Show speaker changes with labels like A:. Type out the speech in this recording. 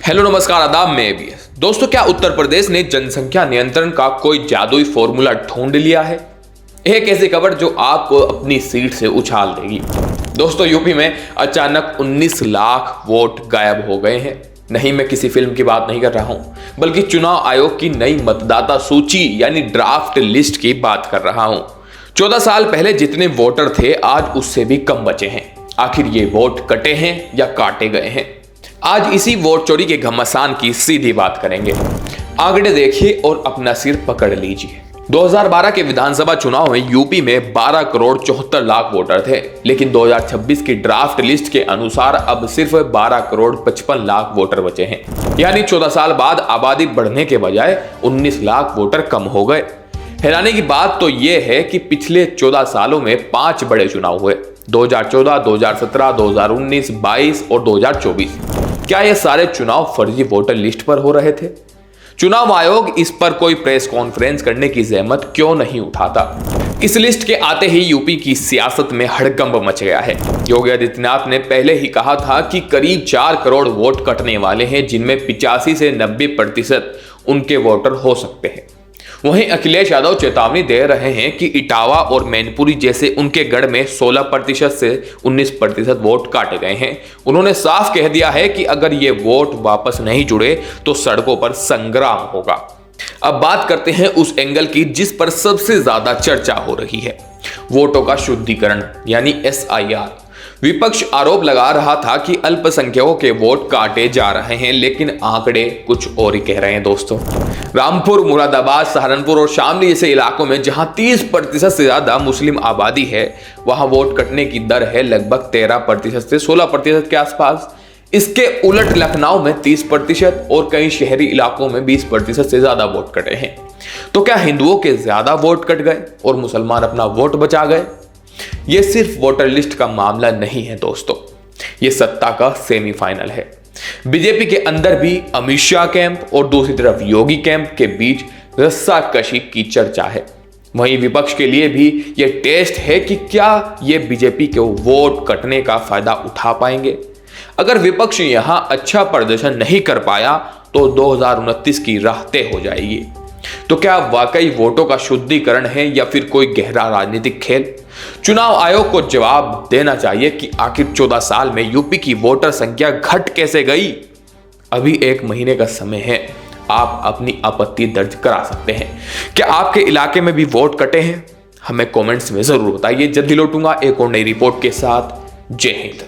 A: Hello नमस्कार आदाब में एबीएस। दोस्तों, क्या उत्तर प्रदेश ने जनसंख्या नियंत्रण का कोई जादुई फॉर्मूला ढूंढ लिया है? एक ऐसी खबर जो आपको अपनी सीट से उछाल देगी। दोस्तों, यूपी में अचानक 19 लाख वोट गायब हो गए हैं। नहीं, मैं किसी फिल्म की बात नहीं कर रहा हूं, बल्कि चुनाव आयोग की नई मतदाता सूची यानी ड्राफ्ट लिस्ट की बात कर रहा हूं। 14 साल पहले जितने वोटर थे, आज उससे भी कम बचे हैं। आखिर ये वोट कटे हैं या काटे गए हैं? आज इसी वोट चोरी के घमासान की सीधी बात करेंगे। आंकड़े देखिए और अपना सिर पकड़ लीजिए। 2012 के विधानसभा चुनाव में यूपी में 12 करोड़ 74 लाख वोटर थे, लेकिन 2026 की ड्राफ्ट लिस्ट के अनुसार अब सिर्फ 12 करोड़ 55 लाख वोटर बचे हैं। यानी 14 साल बाद आबादी बढ़ने के बजाय 19 लाख वोटर कम हो गए। हैरानी की बात तो यह है कि पिछले 14 सालों में 5 बड़े चुनाव हुए: 2014, 2017, 2019, 22 और 2024। क्या ये सारे चुनाव फर्जी वोटर लिस्ट पर हो रहे थे? चुनाव आयोग इस पर कोई प्रेस कॉन्फ्रेंस करने की जहमत क्यों नहीं उठाता? इस लिस्ट के आते ही यूपी की सियासत में हड़कंप मच गया है। योगी आदित्यनाथ ने पहले ही कहा था कि करीब 4 करोड़ वोट कटने वाले हैं, जिनमें 85 से 90% उनके वोटर हो सकते हैं। वहीं अखिलेश यादव चेतावनी दे रहे हैं कि इटावा और मैनपुरी जैसे उनके गढ़ में 16% से 19% वोट काटे गए हैं। उन्होंने साफ कह दिया है कि अगर ये वोट वापस नहीं जुड़े तो सड़कों पर संग्राम होगा। अब बात करते हैं उस एंगल की जिस पर सबसे ज्यादा चर्चा हो रही है, वोटों का शुद्धिकरण यानी SIR। विपक्ष आरोप लगा रहा था कि अल्पसंख्यकों के वोट काटे जा रहे हैं, लेकिन आंकड़े कुछ और ही कह रहे हैं। दोस्तों, रामपुर, मुरादाबाद, सहारनपुर और शामली जैसे इलाकों में जहां 30% से ज्यादा मुस्लिम आबादी है, वहां वोट कटने की दर है लगभग 13% से 16% के आसपास। इसके उलट लखनऊ में 30% और कई शहरी इलाकों में 20% से ज्यादा वोट कटे हैं। तो क्या हिंदुओं के ज्यादा वोट कट गए और मुसलमान अपना वोट बचा गए? यह सिर्फ वोटर लिस्ट का मामला नहीं है दोस्तों, यह सत्ता का सेमीफाइनल है। बीजेपी के अंदर भी अमित शाह कैंप और दूसरी तरफ योगी कैंप के बीच रस्साकशी की चर्चा है। वहीं विपक्ष के लिए भी यह टेस्ट है कि क्या यह बीजेपी के वोट कटने का फायदा उठा पाएंगे। अगर विपक्ष यहां अच्छा प्रदर्शन नहीं कर पाया तो 2029 की राह तय हो जाएगी। तो क्या वाकई वोटों का शुद्धिकरण है या फिर कोई गहरा राजनीतिक खेल? चुनाव आयोग को जवाब देना चाहिए कि आखिर 14 साल में यूपी की वोटर संख्या घट कैसे गई। अभी 1 महीने का समय है, आप अपनी आपत्ति दर्ज करा सकते हैं। क्या आपके इलाके में भी वोट कटे हैं? हमें कमेंट्स में जरूर बताइए। जल्दी लौटूंगा एक और नई रिपोर्ट के साथ। जय हिंद।